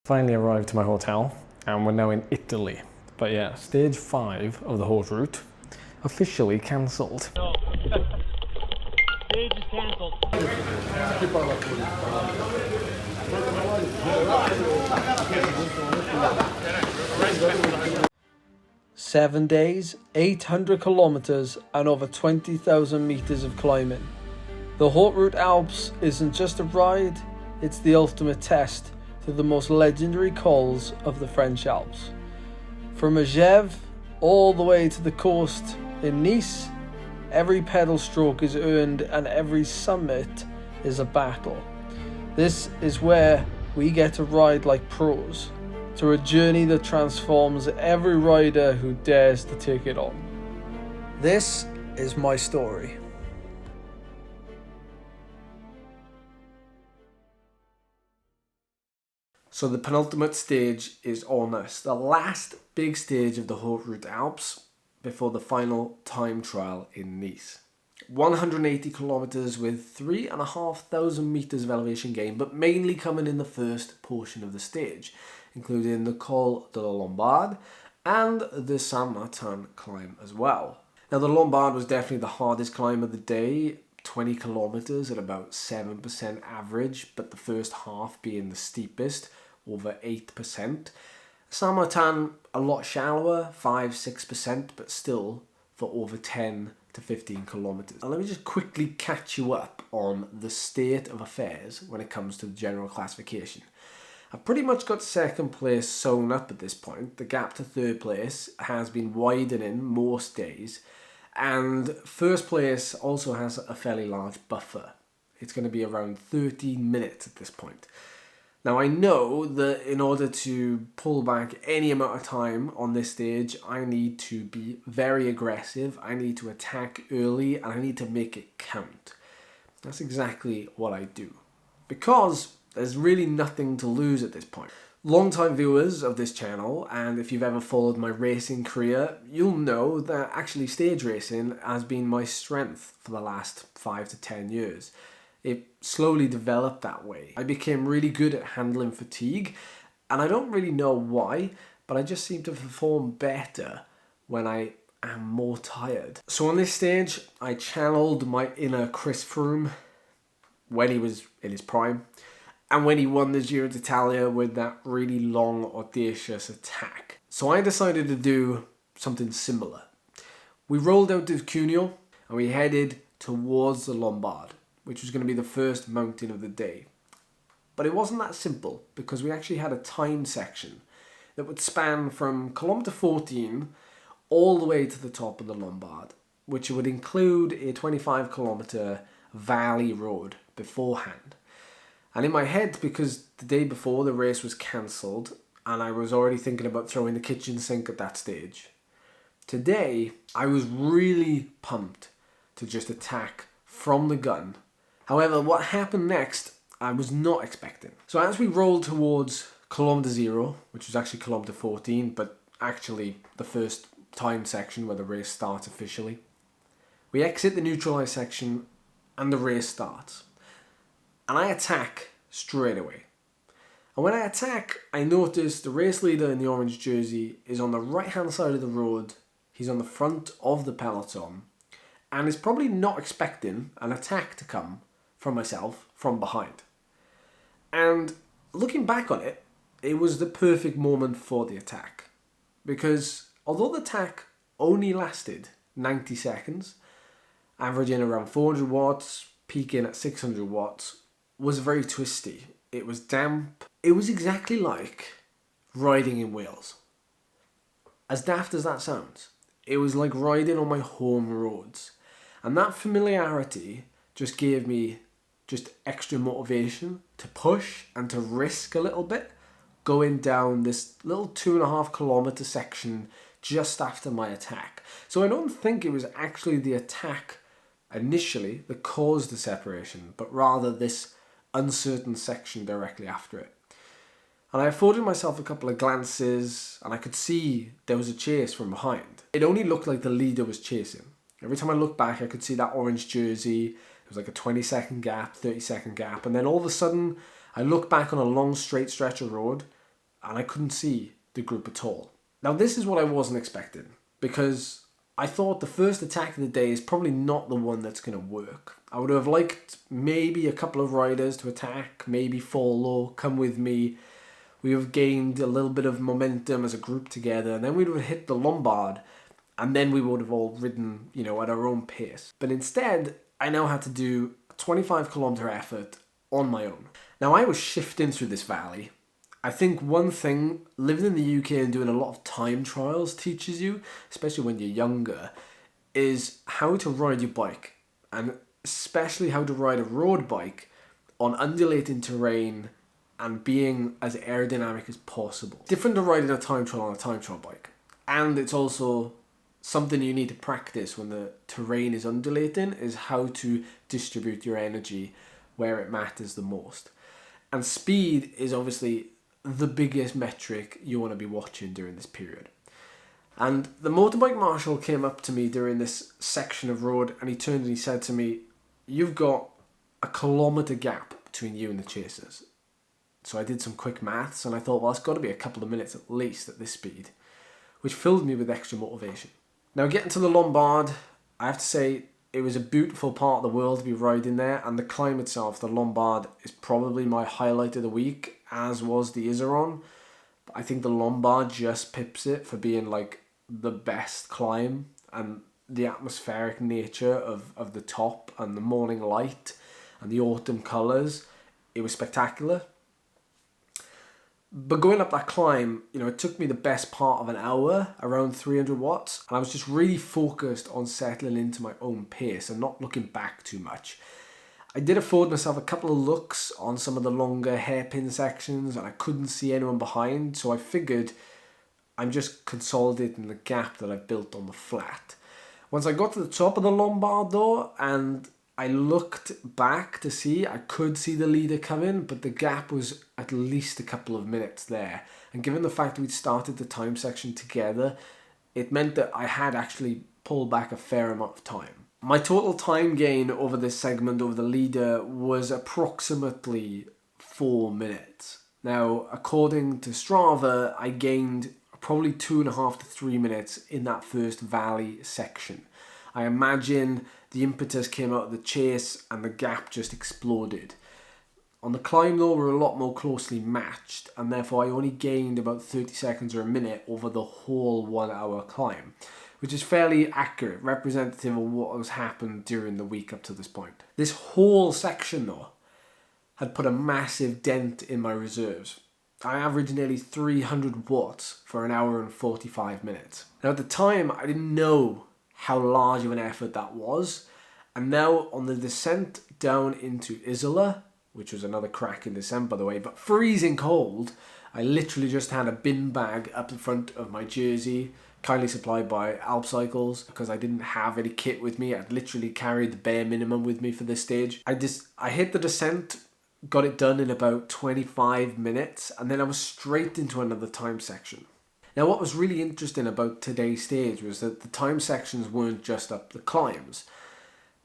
Finally arrived to my hotel and we're now in Italy. But yeah, stage 5 of the Haute route officially cancelled. No. Stage is cancelled. 7 days, 800 kilometers and over 20,000 meters of climbing. The Haute Route Alps isn't just a ride, it's the ultimate test to the most legendary cols of the French Alps. From Megève all the way to the coast in Nice, every pedal stroke is earned and every summit is a battle. This is where we get to ride like pros, through a journey that transforms every rider who dares to take it on. This is my story. So the penultimate stage is on us, the last big stage of the Haute Route Alps before the final time trial in Nice. 180 kilometers with 3,500 meters of elevation gain, but mainly coming in the first portion of the stage, including the Col de la Lombard and the Saint-Martin climb as well. Now the Lombard was definitely the hardest climb of the day, 20 kilometers at about 7% average, but the first half being the steepest, over 8%. Saint-Martin a lot shallower, 5-6%, but still for over 10 to 15 kilometers. Now let me just quickly catch you up on the state of affairs when it comes to the general classification. I've pretty much got second place sewn up at this point. The gap to third place has been widening most days, and first place also has a fairly large buffer. It's going to be around 13 minutes at this point. Now I know that in order to pull back any amount of time on this stage, I need to be very aggressive, I need to attack early, and I need to make it count. That's exactly what I do, because there's really nothing to lose at this point. Long-time viewers of this channel, and if you've ever followed my racing career, you'll know that actually stage racing has been my strength for the last 5 to 10 years. It slowly developed that way. I became really good at handling fatigue, and I don't really know why, but I just seem to perform better when I am more tired. So on this stage, I channeled my inner Chris Froome when he was in his prime, and when he won the Giro d'Italia with that really long, audacious attack. So I decided to do something similar. We rolled out to Cuneo, and we headed towards the Lombard, which was going to be the first mountain of the day. But it wasn't that simple, because we actually had a time section that would span from kilometre 14 all the way to the top of the Lombard, which would include a 25 kilometre valley road beforehand. And in my head, because the day before the race was cancelled and I was already thinking about throwing the kitchen sink at that stage, today I was really pumped to just attack from the gun. However, what happened next, I was not expecting. So as we rolled towards kilometre 0, which was actually kilometre 14, but actually the first time section where the race starts officially, we exit the neutralised section and the race starts. And I attack straight away. And when I attack, I notice the race leader in the orange jersey is on the right-hand side of the road. He's on the front of the peloton and is probably not expecting an attack to come from myself from behind. And looking back on it, it was the perfect moment for the attack. Because although the attack only lasted 90 seconds, averaging around 400 watts, peaking at 600 watts, was very twisty. It was damp. It was exactly like riding in Wales. As daft as that sounds, it was like riding on my home roads. And that familiarity just gave me just extra motivation to push and to risk a little bit going down this little 2.5 kilometre section just after my attack. So I don't think it was actually the attack initially that caused the separation, but rather this uncertain section directly after it. And I afforded myself a couple of glances and I could see there was a chase from behind. It only looked like the leader was chasing. Every time I looked back, I could see that orange jersey. It was like a 20-second gap, 30-second gap. And then all of a sudden, I looked back on a long straight stretch of road and I couldn't see the group at all. Now this is what I wasn't expecting, because I thought the first attack of the day is probably not the one that's going to work. I would have liked maybe a couple of riders to attack, maybe follow, come with me. We have gained a little bit of momentum as a group together, and then we would have hit the Lombard, and then we would have all ridden, at our own pace. But instead, I now had to do a 25-kilometer effort on my own. Now I was shifting through this valley. I think one thing living in the UK and doing a lot of time trials teaches you, especially when you're younger, is how to ride your bike, and especially how to ride a road bike on undulating terrain and being as aerodynamic as possible. Different to riding a time trial on a time trial bike. And it's also something you need to practice when the terrain is undulating, is how to distribute your energy where it matters the most. And speed is obviously the biggest metric you want to be watching during this period. And the motorbike marshal came up to me during this section of road, and he turned and he said to me, "You've got a kilometre gap between you and the chasers." So I did some quick maths, and I thought, well, it's got to be a couple of minutes at least at this speed, which filled me with extra motivation. Now, getting to the Lombard, I have to say, it was a beautiful part of the world to be riding there, and the climb itself, the Lombard, is probably my highlight of the week, as was the Iseron. But I think the Lombard just pips it for being like the best climb, and the atmospheric nature of the top and the morning light and the autumn colours. It was spectacular. But going up that climb, it took me the best part of an hour, around 300 watts. And I was just really focused on settling into my own pace and not looking back too much. I did afford myself a couple of looks on some of the longer hairpin sections, and I couldn't see anyone behind. So I figured I'm just consolidating the gap that I've built on the flat. Once I got to the top of the Lombard though, and I looked back to see, I could see the leader coming, but the gap was at least a couple of minutes there. And given the fact we'd started the time section together, it meant that I had actually pulled back a fair amount of time. My total time gain over this segment over the leader was approximately 4 minutes. Now, according to Strava, I gained probably 2.5 to 3 minutes in that first valley section. I imagine the impetus came out of the chase and the gap just exploded. On the climb though, we're a lot more closely matched, and therefore I only gained about 30 seconds or a minute over the whole 1 hour climb, which is fairly accurate, representative of what has happened during the week up to this point. This whole section though had put a massive dent in my reserves. I averaged nearly 300 watts for an hour and 45 minutes. Now at the time, I didn't know how large of an effort that was. And now on the descent down into Isola, which was another crack in descent by the way, but freezing cold, I literally just had a bin bag up the front of my jersey, kindly supplied by Alpes cycles, because I didn't have any kit with me. I'd literally carried the bare minimum with me for this stage. I hit the descent, got it done in about 25 minutes, and then I was straight into another time section. Now what was really interesting about today's stage was that the time sections weren't just up the climbs.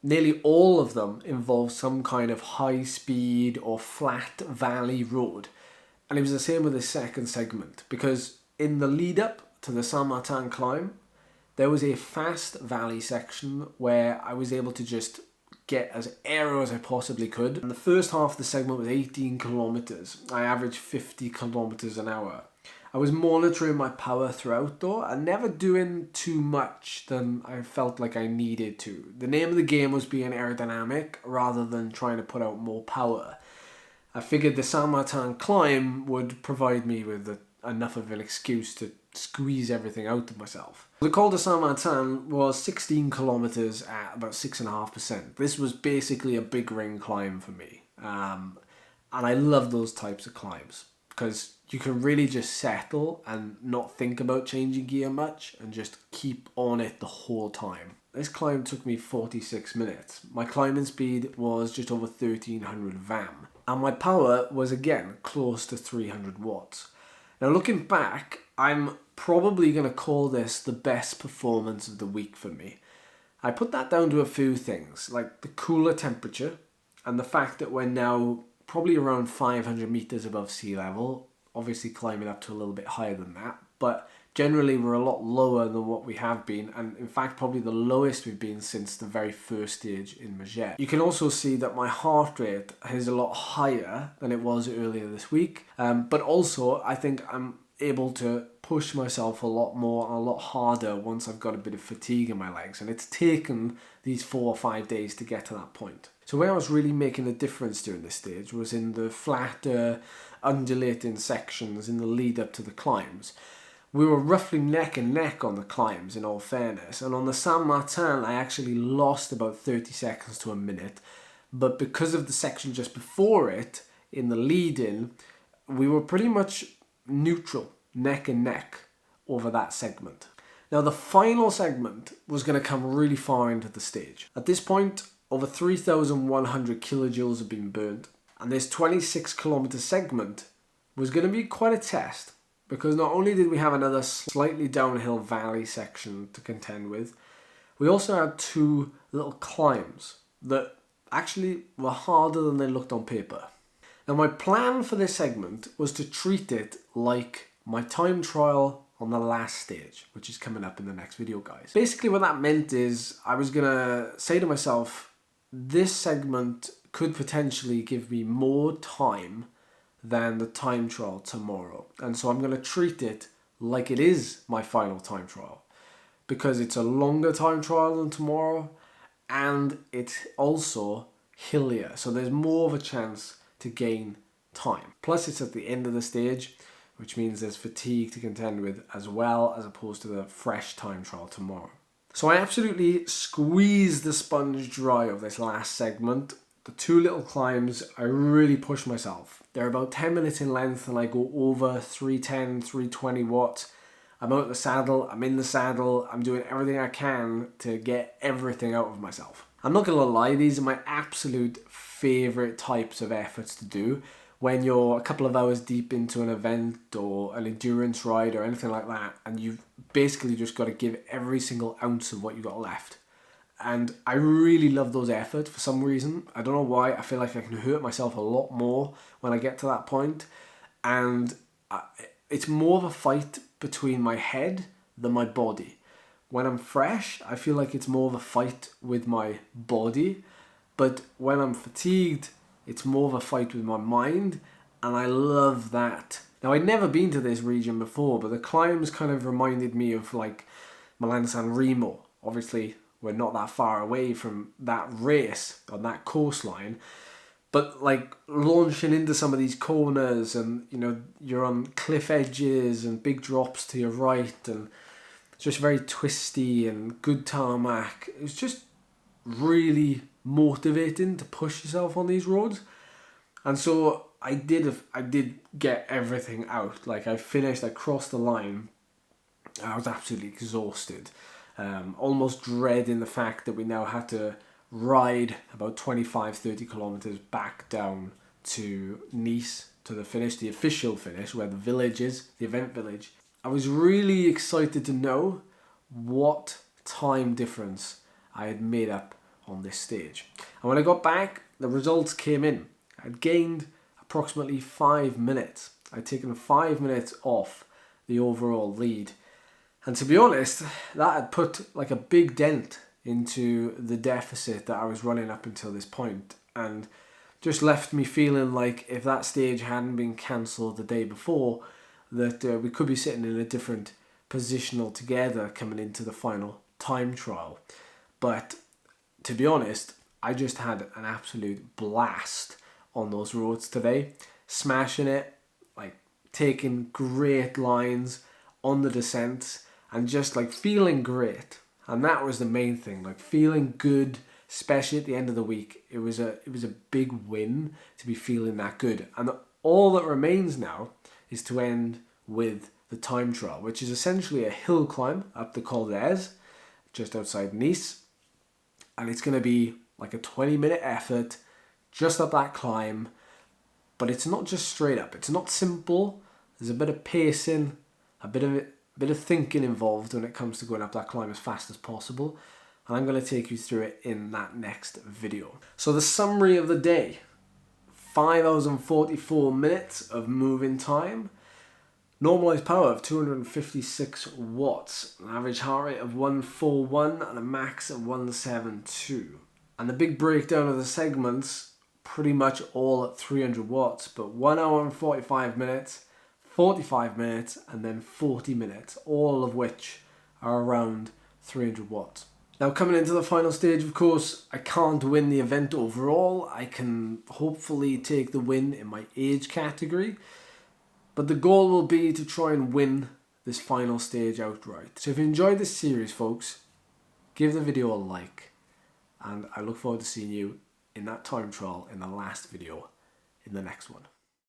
Nearly all of them involved some kind of high speed or flat valley road. And it was the same with the second segment, because in the lead up to the Saint-Martin climb, there was a fast valley section where I was able to just get as aero as I possibly could. And the first half of the segment was 18 kilometers. I averaged 50 kilometers an hour. I was monitoring my power throughout though, and never doing too much than I felt like I needed to. The name of the game was being aerodynamic rather than trying to put out more power. I figured the Saint-Martin climb would provide me with enough of an excuse to squeeze everything out of myself. The Col de Saint-Martin was 16 kilometers at about 6.5%. This was basically a big ring climb for me. And I love those types of climbs, because you can really just settle and not think about changing gear much and just keep on it the whole time. This climb took me 46 minutes. My climbing speed was just over 1300 VAM. And my power was again close to 300 watts. Now looking back, I'm probably going to call this the best performance of the week for me. I put that down to a few things, like the cooler temperature and the fact that we're now probably around 500 meters above sea level, obviously climbing up to a little bit higher than that, but generally we're a lot lower than what we have been, and in fact probably the lowest we've been since the very first stage in Maget. You can also see that my heart rate is a lot higher than it was earlier this week, but also I think I'm able to push myself a lot more and a lot harder once I've got a bit of fatigue in my legs, and it's taken these 4 or 5 days to get to that point. So where I was really making a difference during this stage was in the flatter, undulating sections in the lead up to the climbs. We were roughly neck and neck on the climbs, in all fairness, and on the Saint Martin I actually lost about 30 seconds to a minute, but because of the section just before it, in the lead-in, we were pretty much neutral, neck and neck over that segment. Now the final segment was going to come really far into the stage. At this point, over 3,100 kilojoules have been burnt, and this 26 kilometer segment was going to be quite a test, because not only did we have another slightly downhill valley section to contend with, we also had 2 little climbs that actually were harder than they looked on paper. Now my plan for this segment was to treat it like my time trial on the last stage, which is coming up in the next video, guys. Basically what that meant is I was gonna say to myself, this segment could potentially give me more time than the time trial tomorrow. And so I'm going to treat it like it is my final time trial, because it's a longer time trial than tomorrow, and it's also hillier. So there's more of a chance to gain time. Plus it's at the end of the stage, which means there's fatigue to contend with as well, as opposed to the fresh time trial tomorrow. So I absolutely squeezed the sponge dry of this last segment. The 2 little climbs, I really pushed myself. They're about 10 minutes in length and I go over 310, 320 watts. I'm out of the saddle, I'm in the saddle, I'm doing everything I can to get everything out of myself. I'm not gonna lie, these are my absolute favourite types of efforts to do when you're a couple of hours deep into an event or an endurance ride or anything like that, and you've basically just got to give every single ounce of what you got left. And I really love those efforts for some reason. I don't know why. I feel like I can hurt myself a lot more when I get to that point. And it's more of a fight between my head than my body. When I'm fresh, I feel like it's more of a fight with my body. But when I'm fatigued, it's more of a fight with my mind. And I love that. Now, I'd never been to this region before, but the climbs kind of reminded me of like Milan San Remo. Obviously, we're not that far away from that race on that coastline, but like launching into some of these corners, and you know, you're on cliff edges and big drops to your right, and it's just very twisty and good tarmac. It was just really motivating to push yourself on these roads. And so I did get everything out. Like I crossed the line. I was absolutely exhausted. Almost dreading the fact that we now had to ride about 25-30 kilometers back down to Nice, to the finish, the official finish, where the village is, the event village. I was really excited to know what time difference I had made up on this stage. And when I got back, the results came in. I'd gained approximately 5 minutes. I'd taken 5 minutes off the overall lead. And to be honest, that had put like a big dent into the deficit that I was running up until this point, and just left me feeling like if that stage hadn't been cancelled the day before, that we could be sitting in a different position altogether coming into the final time trial. But to be honest, I just had an absolute blast on those roads today, smashing it, like taking great lines on the descents, and just like feeling great. And that was the main thing, like feeling good, especially at the end of the week. It was a big win to be feeling that good. And all that remains now is to end with the time trial, which is essentially a hill climb up the Col d'Ez, just outside Nice. And it's going to be like a 20-minute effort just up that climb. But it's not just straight up. It's not simple. There's a bit of pacing, a bit of thinking involved when it comes to going up that climb as fast as possible. And I'm going to take you through it in that next video. So the summary of the day: 5 hours and 44 minutes of moving time, Normalised power of 256 watts, an average heart rate of 141 and a max of 172. And the big breakdown of the segments, pretty much all at 300 watts, but 1 hour and 45 minutes, 45 minutes and then 40 minutes, all of which are around 300 watts. Now coming into the final stage, of course, I can't win the event overall. I can hopefully take the win in my age category, but the goal will be to try and win this final stage outright. So if you enjoyed this series, folks, give the video a like, and I look forward to seeing you in that time trial in the last video in the next one.